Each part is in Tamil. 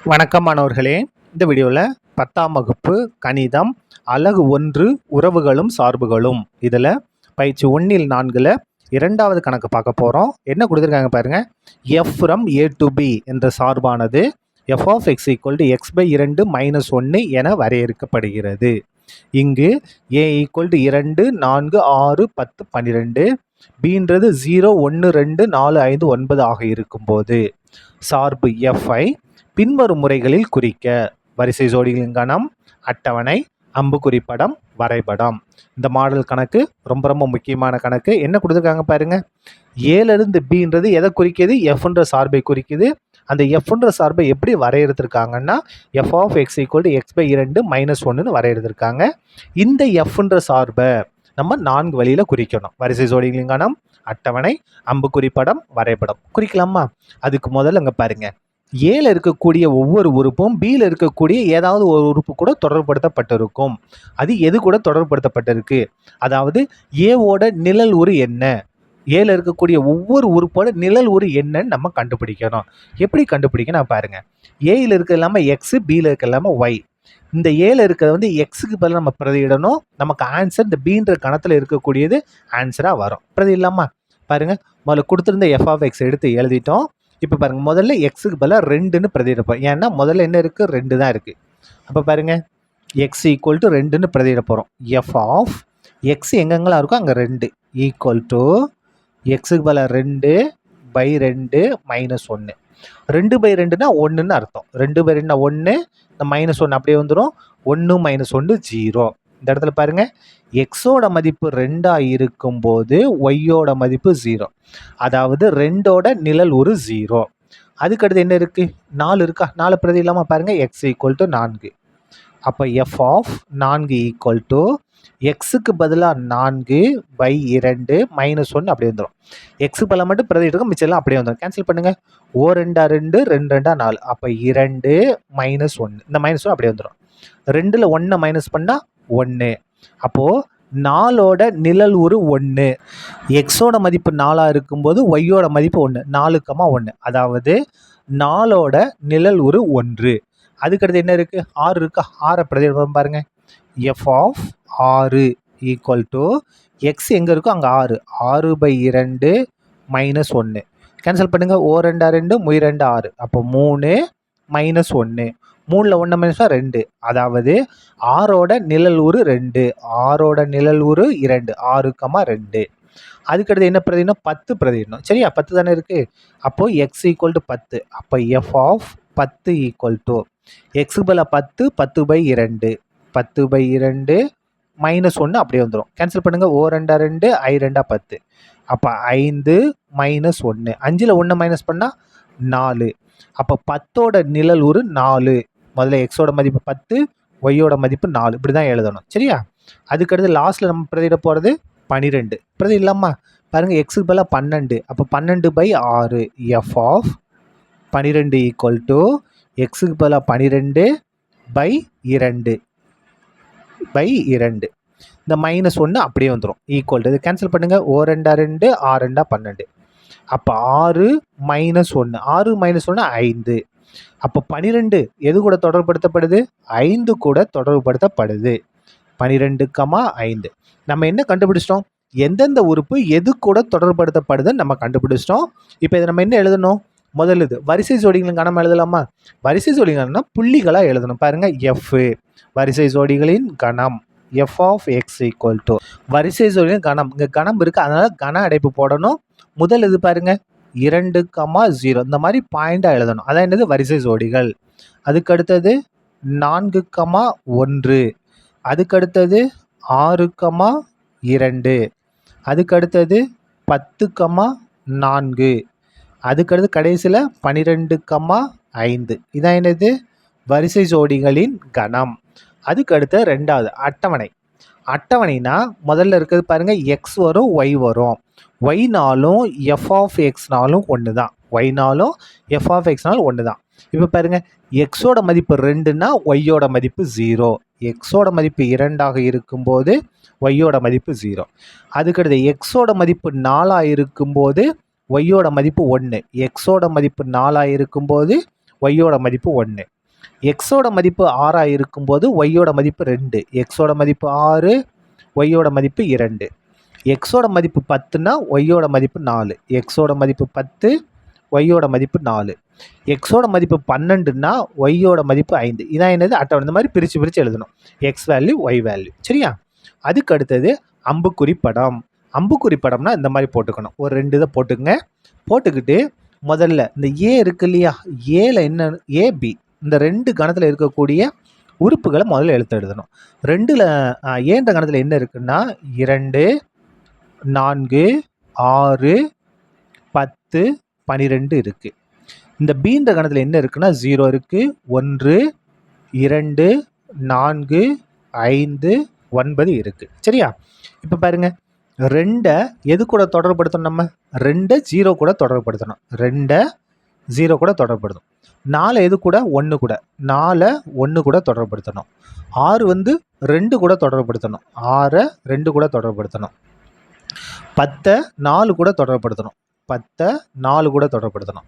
வணக்கம் மாணவர்களே. இந்த வீடியோவில் 10ஆம் வகுப்பு கணிதம் அலகு 1 உறவுகளும் சார்புகளும் இதில் பயிற்சி 1 4 இரண்டாவது கணக்கு பார்க்க போகிறோம். என்ன கொடுத்துருக்காங்க பாருங்கள். f from a to b என்ற சார்பானது f of x equal to x by 2 minus 1 என வரையறுக்கப்படுகிறது. இங்கு a equal to 2 4 6 10 12 bன்றது 0 1 2 4 5 9 ஆக இருக்கும்போது சார்பு f-ஐ பின்வரும் முறைகளில் குறிக்க. வரிசை ஜோடிகளின் கணம், அட்டவணை, அம்புக்குறி படம், வரைபடம். இந்த மாடல் கணக்கு ரொம்ப ரொம்ப முக்கியமான கணக்கு. என்ன கொடுத்துருக்காங்க பாருங்க. ஏலிருந்து பின்றது எதை குறிக்குது? எஃப்ன்ற சார்பை குறிக்குது. அந்த எஃப்ன்ற சார்பை எப்படி வரையறுத்திருக்காங்கன்னா f of X equal to x by 2 minus 1ன்னு வரையறுத்திருக்காங்க. இந்த எஃப்ன்ற சார்பை நம்ம 4 வழியில் குறிக்கணும். வரிசை ஜோடிகளின் கணம், அட்டவணை, அம்புக்குறி படம், வரைபடம். குறிக்கலாமா? அதுக்கு முதல்ல அங்கே பாருங்க. ஏல இருக்கக்கூடிய ஒவ்வொரு உறுப்பும் பியில் இருக்கக்கூடிய ஏதாவது ஒரு உறுப்பு கூட தொடர்புபடுத்தப்பட்டிருக்கும். அது எது கூட தொடர்புபடுத்தப்பட்டிருக்கு? அதாவது ஏவோட நிழல் உரு என்ன? ஏல இருக்கக்கூடிய ஒவ்வொரு உறுப்போட நிழல் உரு என்னன்னு நம்ம கண்டுபிடிக்கணும். எப்படி கண்டுபிடிக்கணும் பாருங்க. ஏயில் இருக்க இல்லாமல் எக்ஸ், பியில் இருக்க இல்லாமல் ஒய். இந்த ஏல இருக்கிறது வந்து எக்ஸுக்கு பதிலாக நம்ம பிரதியிடணும். நமக்கு ஆன்சர் இந்த பீன்ற கணத்தில் இருக்கக்கூடியது ஆன்சராக வரும். பிரதி இல்லாமா பாருங்க. முதல்ல கொடுத்துருந்த எஃப் ஆஃப் எக்ஸ் எடுத்து எழுதிட்டோம். இப்போ பாருங்கள், முதல்ல எக்ஸுக்கு பதிலாக 2ன்னு பிரதியிடப்போம். ஏன்னா முதல்ல என்ன இருக்குது? 2 தான் இருக்குது. அப்போ பாருங்கள், எக்ஸ் ஈக்குவல் டு 2ன்னு பிரதியிட போகிறோம். எஃப் ஆஃப் எக்ஸ் எங்கெங்கெல்லாம் இருக்கோ அங்கே 2 ஈக்குவல் டு எக்ஸுக்கு பதிலாக 2 பை 2 மைனஸ் 1. 2 பை 2னா 1ன்னு அர்த்தம். 2 பை 2னா 1, இந்த மைனஸ் 1 அப்படியே வந்துடும். 1 மைனஸ் 1 0. இந்த இடத்துல பாருங்கள், எக்ஸோட மதிப்பு 2ஆக இருக்கும்போது ஒய்யோட மதிப்பு 0. அதாவது 2ஓட நிழல் ஒரு 0. அதுக்கடுத்து என்ன இருக்குது? 4 இருக்கா? 4 பிரதி இல்லாமல் பாருங்கள். X equal to 4. அப்போ எஃப் ஆஃப் 4 ஈக்குவல் டு எக்ஸுக்கு பதிலாக 4 பை 2 மைனஸ் 1 அப்படியே வந்துடும். எக்ஸுக்கு பதிலாக மட்டும் பிரதி இருக்கும், மிச்சம்லாம் அப்படியே வந்துடும். கேன்சல் பண்ணுங்கள். ஓ 2 2 2 2 4. அப்போ 2 மைனஸ் 1. இந்த மைனஸ் 1 அப்படியே வந்துடும். 2ல் 1 மைனஸ் பண்ணால் 1. அப்போது 4ஓட நிழல் உரு 1. எக்ஸோட மதிப்பு 4ஆக இருக்கும்போது ஒய்யோட மதிப்பு 1. 4,1. அதாவது 4ஓட நிழல் உரு 1. அதுக்கடுத்து என்ன இருக்குது? 6 இருக்கா? 6 பிரதிநிதித்துவம் பாருங்கள். F of 6 equal to X எங்கே இருக்கோ அங்கே 6. 6 பை 2 மைனஸ் 1. கேன்சல் பண்ணுங்கள். ஓ 2 2 மொய் 2 6. அப்போ 3 மைனஸ் 1. 3ல் 1 மைனஸ் 2. அதாவது 6ஓட நிழல் உரு 2. 6ஓட நிழல் உரு 2. 6,2. அதுக்கடுத்து என்ன பிரதிடணும்? 10 பிரதிடணும். சரியா? 10 தானே இருக்குது. அப்போது எக்ஸ் ஈக்குவல் டு 10. அப்போ எஃப் ஆஃப் 10 ஈக்குவல் டு எக்ஸுக்கு பதிலாக 10 10 பை 2 10 பை 2 மைனஸ் 1 அப்படியே வந்துடும். கேன்சல் பண்ணுங்கள். ஓ 2 2 ஐ 2 10. அப்போ 5 மைனஸ் 1. 5ல் 1 மைனஸ் பண்ணால் 4. அப்போ 10ஓட நிழல் உரு 4. முதல்ல எக்ஸோட மதிப்பு 10, ஒய்யோட மதிப்பு 4. இப்படி தான் எழுதணும். சரியா? அதுக்கடுத்து லாஸ்ட்டில் நம்ம பிரதியிட போகிறது 12. பிரதி இல்லாமல் பாருங்கள். எக்ஸுக்கு பதிலாக 12. அப்போ 12 by 6. F of 12 equal to எக்ஸுக்கு பதிலாக 12 பை 2 பை 2. இந்த மைனஸ் 1 அப்படியே வந்துடும். ஈக்குவல் டு இது கேன்சல் பண்ணுங்கள். ஓ 2 2 6 2 12. அப்போ 6 மைனஸ் 1. 6 மைனஸ் 1 5. அப்போ 12 எது கூட தொடர்புபடுத்தப்படுது? 5 கூட தொடர்புபடுத்தப்படுது. 12,5. நம்ம என்ன கண்டுபிடிச்சிட்டோம்? எந்தெந்த உறுப்பு எது கூட தொடர்புபடுத்தப்படுதுன்னு நம்ம கண்டுபிடிச்சிட்டோம். இப்போ இதை நம்ம என்ன எழுதணும்? முதல்ல இது வரிசை ஜோடிகளின் கணம் எழுதலாமா? வரிசை ஜோடிகள்னா புள்ளிகளாக எழுதணும். பாருங்கள், எஃப் வரிசை ஜோடிகளின் கணம் F of X equal to வரிசை ஜோடிகளின் கணம். இங்கே கணம் இருக்குது, அதனால் கன அடைப்பு போடணும். முதல் இது பாருங்கள், 2,0. இந்த மாதிரி பாயிண்டாக எழுதணும். அதான் என்னது? வரிசை ஜோடிகள். அதுக்கடுத்தது 4,1. அதுக்கடுத்தது 6,2. அதுக்கடுத்தது 10,4. அதுக்கடுத்து கடைசியில் 12,5. இதான் என்னது? வரிசை ஜோடிகளின் கணம். அதுக்கடுத்து ரெண்டாவது அட்டவணை. அட்டவணைனா முதல்ல இருக்கிறது பாருங்கள், எக்ஸ் வரும், ஒய் வரும். ஒய்னாலும் எஃப் ஆஃப் எக்ஸ்னாலும் ஒன்று தான். ஒய்னாலும் எஃப் ஆஃப் எக்ஸ்னாலும் ஒன்று தான். இப்போ பாருங்கள், எக்ஸோட மதிப்பு 2னா ஒய்யோட மதிப்பு 0. எக்ஸோட மதிப்பு 2ஆக இருக்கும்போது ஒய்யோட மதிப்பு 0. அதுக்கடுத்து எக்ஸோட மதிப்பு 4ஆக இருக்கும்போது ஒய்யோட மதிப்பு 1. எக்ஸோட மதிப்பு 4ஆக இருக்கும்போது ஒய்யோட மதிப்பு 1. எக்ஸோட மதிப்பு 6 இருக்கும்போது ஒய்யோட மதிப்பு 2. எக்ஸோட மதிப்பு 6, ஒய்யோட மதிப்பு 2. எக்ஸோட மதிப்பு 10னா ஒய்யோட மதிப்பு 4. எக்ஸோட மதிப்பு 10, ஒய்யோட மதிப்பு 4. எக்ஸோட மதிப்பு 12னா ஒய்யோட மதிப்பு 5. இதான் என்னது அட்டவணை. இந்த மாதிரி பிரித்து எழுதணும். X value, Y value. சரியா? அதுக்கு அடுத்தது அம்புக்குறி படம். அம்புக்குறி படம்னா இந்த மாதிரி போட்டுக்கணும். ஒரு 2 இதை போட்டுக்கங்க. போட்டுக்கிட்டு முதல்ல இந்த ஏ இருக்கு இல்லையா, ஏல என்ன, ஏபி இந்த 2 கணத்தில் இருக்கக்கூடிய உறுப்புகளை முதல்ல எழுதணும். 2ல் ஏன்ற கணத்தில் என்ன இருக்குன்னா 2, 4, 6, 10, 12 இருக்குது. இந்த பீன்ற கணத்தில் என்ன இருக்குன்னா 0 இருக்குது, 1, 2, 4, 5, 9 இருக்குது. சரியா? இப்போ பாருங்கள், 2 எது கூட தொடர்புபடுத்தணும்? நம்ம 2 0 கூட தொடர்புபடுத்தணும். 2 0 கூட தொடர்புபடுத்தணும். 4 எது கூட? 1 கூட. 4 1 கூட தொடர்புபடுத்தணும். 6 வந்து 2 கூட தொடர்புபடுத்தணும். 6 2 கூட தொடர்புபடுத்தணும். 10 4 கூட தொடர்புபடுத்தணும். 10 4 கூட தொடர்புபடுத்தணும்.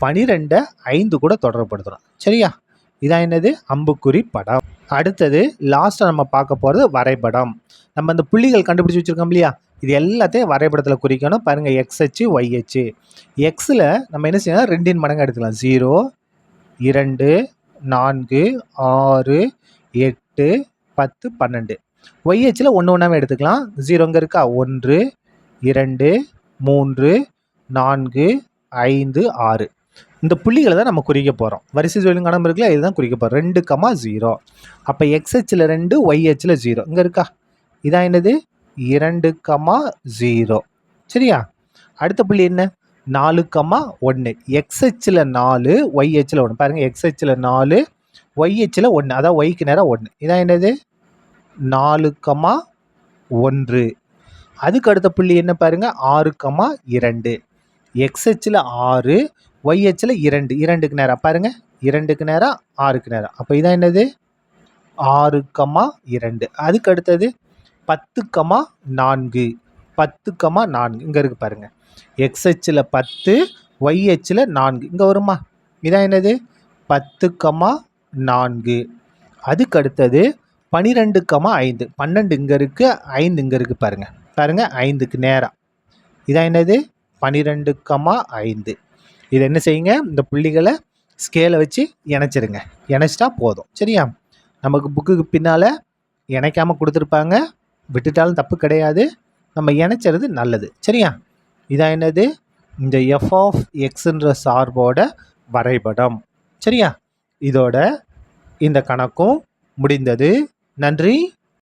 12 5 கூட தொடர்புபடுத்தணும். சரியா? இதான் என்னது? அம்புக்குறி படம். அடுத்தது லாஸ்ட்டாக நம்ம பார்க்க போகிறது வரைபடம். நம்ம இந்த புள்ளிகள் கண்டுபிடிச்சி வச்சுருக்கோம் இல்லையா, இது எல்லாத்தையும் வரைபடத்தில் குறிக்கணும். பாருங்கள், எக்ஸ் அச்சு, ஒய் அச்சு. எக்ஸில் நம்ம என்ன செய்யணும்? 2 மடங்கு எடுத்துக்கலாம். 0, 2, 4, 6, 8, 10, 12. ஒய் அச்சில் ஒன்று ஒன்றாவே எடுத்துக்கலாம். 0 இங்கே இருக்கா? 1, 2, 3, 4, 5, 6. இந்த புள்ளிகளை தான் நம்ம குறிக்க போகிறோம். வரிசை சொல்லும் கணம் இருக்குல்ல, இதுதான் குறிக்க போகிறோம். 2, 0. அப்போ எக்ஸ் அச்சில் 2, ஒய் அச்சில் 0. இங்கே இருக்கா? இதான் என்னது? 2, 0. சரியா? அடுத்த புள்ளி என்ன? 4, 1. எக்ஸ் அச்சில் 4, ஒய் அச்சில் 1. பாருங்கள், எக்ஸ் அச்சில் 4, ஒய் அச்சில் 1. அதான் ஒய்க்கு நேரம் 1. இதான் என்னது? 4, 1. அதுக்கு அடுத்த புள்ளி என்ன பாருங்கள்? 6, 2. எக்ஸ் அச்சில் 6, ஒய் அச்சில் 2. 2க்கு நேரம் பாருங்கள், 2க்கு நேரம் 6க்கு நேரம். அப்போ இதான் என்னது? 6, 2. அதுக்கு அடுத்தது 10, 4. 10, 4 இங்கே இருக்குது பாருங்கள். எக்ஸ் அச்சில் 10, ஒய் அச்சில் 4. இங்கே வருமா? இதான் என்னது? 10, 4. அதுக்கு அடுத்தது 12, 5. 12 இங்கே இருக்குது, 5 இங்கே இருக்குது பாருங்கள். பாருங்கள், 5க்கு நேரம். இதான் என்னது? 12, 5. இதை என்ன செய்யுங்க? இந்த புள்ளிகளை ஸ்கேலை வச்சு இணைச்சிருங்க. இணைச்சிட்டா போதும். சரியா? நமக்கு புக்குக்கு பின்னால் இணைக்காமல் கொடுத்துருப்பாங்க. விட்டுட்டாலும் தப்பு கிடையாது. நம்ம இணைச்சிறது நல்லது. சரியா? இதான் என்னது? இந்த எஃப் ஆஃப் எக்ஸுன்ற சார்போட வரைபடம். சரியா? இதோட இந்த கணக்கும் முடிந்தது. நன்றி.